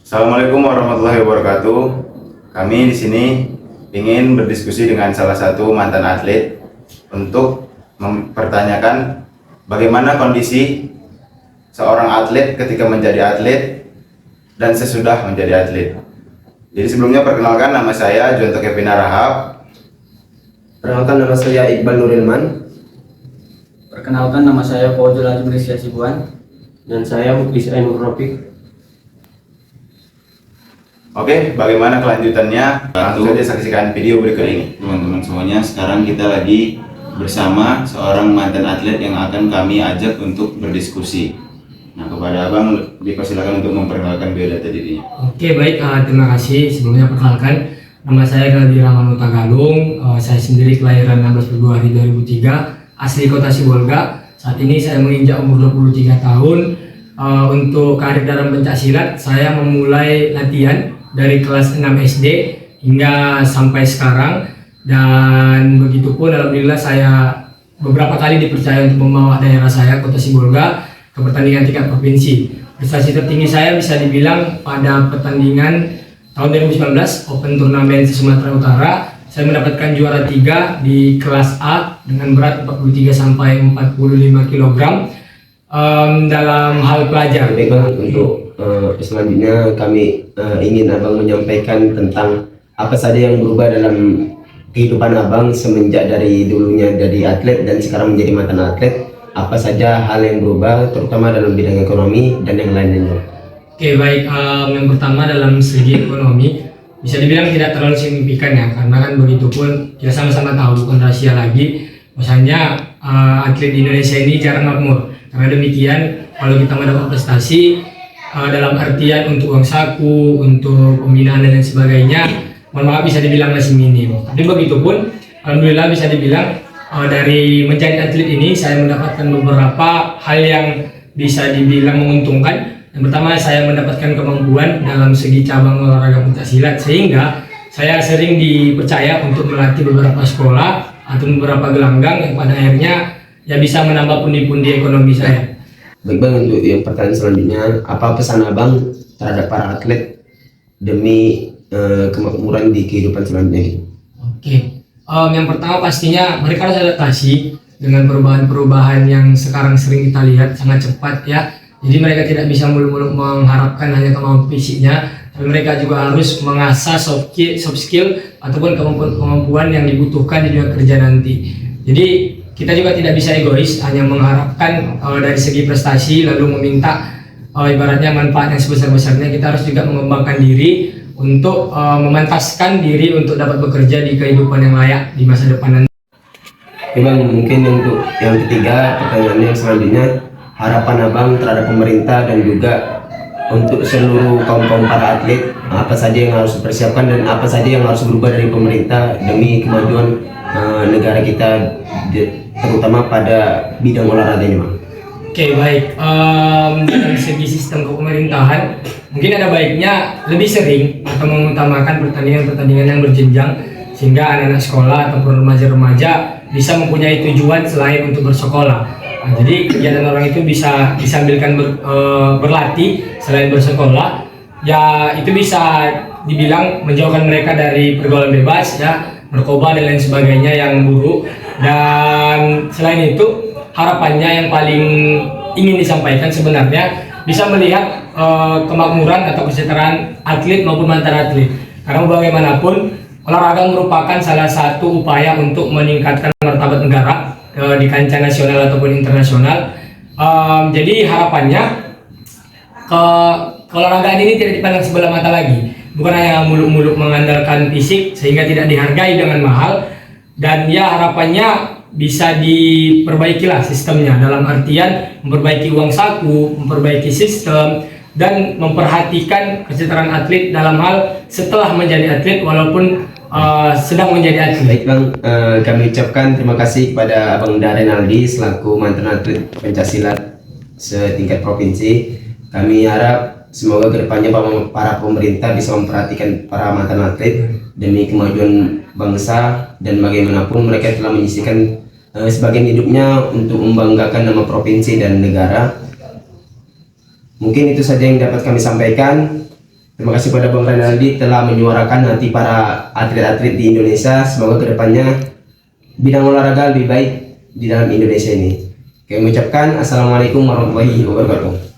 Assalamualaikum warahmatullahi wabarakatuh. Kami di sini ingin berdiskusi dengan salah satu mantan atlet untuk mempertanyakan bagaimana kondisi seorang atlet ketika menjadi atlet dan sesudah menjadi atlet. Jadi sebelumnya perkenalkan, nama saya Jonto Kevin Rahab. Perkenalkan, nama saya Iqbal Nurilman. Perkenalkan, nama saya Fauzul Azim Rizky Sibuan. Dan saya Muklis Ainur Rafiq. Oke, bagaimana kelanjutannya? Langsung saja saksikan video berikut ini. Teman-teman semuanya, sekarang kita lagi bersama seorang mantan atlet yang akan kami ajak untuk berdiskusi. Nah, kepada Abang dipersilakan untuk memperkenalkan biodata dirinya. Oke, baik, terima kasih. Sebelumnya perkenalkan, nama saya Galdi Ramanuta Galung. Saya sendiri kelahiran 16 Februari 2003, asli kota Sibolga. Saat ini saya menginjak umur 23 tahun. Untuk karir dalam pencaksilat, saya memulai latihan dari kelas 6 SD hingga sampai sekarang, dan begitupun alhamdulillah saya beberapa kali dipercaya untuk membawa daerah saya, kota Sibolga, ke pertandingan tingkat provinsi. Prestasi tertinggi saya bisa dibilang pada pertandingan tahun 2019 Open Turnamen Sumatera Utara, saya mendapatkan juara 3 di kelas A dengan berat 43 sampai 45 kg dalam hal pelajar. Baik Bang, untuk selanjutnya kami ingin Abang menyampaikan tentang apa saja yang berubah dalam kehidupan Abang semenjak dari dulunya jadi atlet dan sekarang menjadi mantan atlet. Apa saja hal yang berubah, terutama dalam bidang ekonomi dan yang lainnya. Oke, baik, yang pertama dalam segi ekonomi bisa dibilang tidak terlalu signifikan ya, karena kan begitupun kita sama-sama tahu, bukan rahasia lagi bahwasanya atlet di Indonesia ini jarang makmur. Karena demikian, kalau kita mendapat prestasi dalam artian untuk uang saku, untuk pembinaan dan lain sebagainya, mohon maaf bisa dibilang masih minim. Tapi begitupun, alhamdulillah bisa dibilang dari menjadi atlet ini saya mendapatkan beberapa hal yang bisa dibilang menguntungkan. Yang pertama, saya mendapatkan kemampuan dalam segi cabang olahraga pencaksilat, sehingga saya sering dipercaya untuk melatih beberapa sekolah atau beberapa gelanggang yang pada akhirnya ya bisa menambah pundi-pundi ekonomi saya. Baik Bang, untuk yang pertanyaan selanjutnya, apa pesan Abang terhadap para atlet demi kemakmuran di kehidupan selanjutnya? Oke, yang pertama pastinya mereka harus adaptasi dengan perubahan-perubahan yang sekarang sering kita lihat sangat cepat ya. Jadi mereka tidak bisa mulu-mulu mengharapkan hanya kemampuan fisiknya, tapi mereka juga harus mengasah soft skill ataupun kemampuan yang dibutuhkan di dunia kerja nanti. Jadi kita juga tidak bisa egois hanya mengharapkan dari segi prestasi lalu meminta ibaratnya manfaat yang sebesar-besarnya. Kita harus juga mengembangkan diri untuk memantaskan diri untuk dapat bekerja di kehidupan yang layak di masa depan nanti. Oke Bang, mungkin untuk yang ketiga, pertanyaan yang selanjutnya, harapan Abang terhadap pemerintah dan juga untuk seluruh kaum para atlet, apa saja yang harus dipersiapkan dan apa saja yang harus berubah dari pemerintah demi kemajuan negara kita, terutama pada bidang olahraga ini Bang. Oke, baik, dari segi sistem kepemerintahan mungkin ada baiknya lebih sering atau mengutamakan pertandingan-pertandingan yang berjenjang, sehingga anak-anak sekolah ataupun remaja-remaja bisa mempunyai tujuan selain untuk bersekolah. Nah, jadi kegiatan orang itu bisa disambilkan berlatih selain bersekolah, ya itu bisa dibilang menjauhkan mereka dari pergaulan bebas ya, narkoba dan lain sebagainya yang buruk. Dan selain itu, harapannya yang paling ingin disampaikan sebenarnya bisa melihat kemakmuran atau kesejahteraan atlet maupun mantan atlet. Karena bagaimanapun olahraga merupakan salah satu upaya untuk meningkatkan martabat negara di kancah nasional ataupun internasional. Jadi harapannya keolahragaan ini tidak dipandang sebelah mata lagi, bukan hanya muluk-muluk mengandalkan fisik sehingga tidak dihargai dengan mahal. Dan ya harapannya bisa diperbaikilah sistemnya, dalam artian memperbaiki uang saku, memperbaiki sistem, dan memperhatikan kesejahteraan atlet dalam hal setelah menjadi atlet walaupun sedang menjadi atlet. Baik Bang, kami ucapkan terima kasih kepada Abang Daren Aldi selaku mantan atlet pencaksilat setingkat provinsi. Kami harap semoga kedepannya para pemerintah bisa memperhatikan para mantan atlet demi kemajuan bangsa, dan bagaimanapun mereka telah menyisihkan sebagian hidupnya untuk membanggakan nama provinsi dan negara. Mungkin itu saja yang dapat kami sampaikan. Terima kasih pada Bang Renaldi telah menyuarakan nanti para atlet-atlet di Indonesia. Semoga kedepannya bidang olahraga lebih baik di dalam Indonesia ini. Kami mengucapkan Assalamualaikum warahmatullahi wabarakatuh.